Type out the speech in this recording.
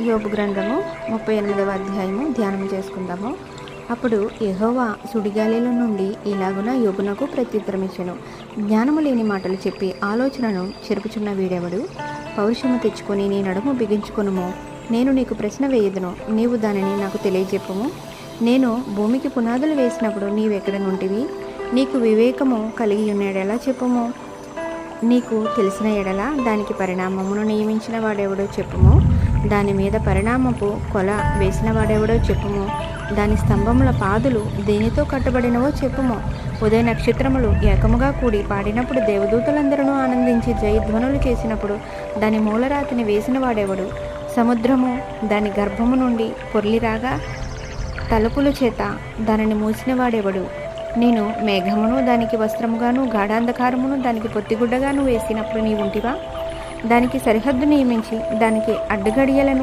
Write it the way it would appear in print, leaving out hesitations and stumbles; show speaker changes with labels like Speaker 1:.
Speaker 1: యోబు గ్రంథము 38వ అధ్యాయము ధ్యానం చేసుకుందాము. అప్పుడు యెహోవా సుడిగాలిలో నుండి ఇలాగున యోబునకు ప్రత్యుత్తరమిచ్చెను. జ్ఞానము లేని మాటలు చెప్పి ఆలోచనను చెరుపుచున్న వీడెవడు? పౌరుషము తెచ్చుకొని నీ నడుము బిగించుకొనుము. నేను నీకు ప్రశ్న వేయదును, నీవు దానిని నాకు తెలియజెప్పుము. నేను భూమికి పునాదులు వేసినప్పుడు నీవెక్కడ నుంటివి? నీకు వివేకము కలిగి ఉన్నాడెలా చెప్పుము. నీకు తెలిసిన ఎడల దానికి పరిణామమును నియమించిన వాడెవడో చెప్పుము. దాని మీద పరిణామపు కొల వేసిన వాడెవడో చెప్పుము. దాని స్తంభముల పాదులు దేనితో కట్టబడినవో చెప్పుము. ఉదయ నక్షత్రములు ఏకముగా కూడి పాడినప్పుడు దేవదూతలందరూ ఆనందించి జయధ్వనులు చేసినప్పుడు దాని మూలరాతిని వేసిన వాడెవడు? సముద్రము దాని గర్భము నుండి పొర్లిరాగా తలుపుల చేత దానిని మూసిన వాడెవడు? నేను మేఘమును దానికి వస్త్రముగాను గాఢాంధకారమును దానికి పొత్తిగుడ్డగాను వేసినప్పుడు నీవుంటివా? దానికి సరిహద్దు నియమించి దానికి అడ్డుగడియలను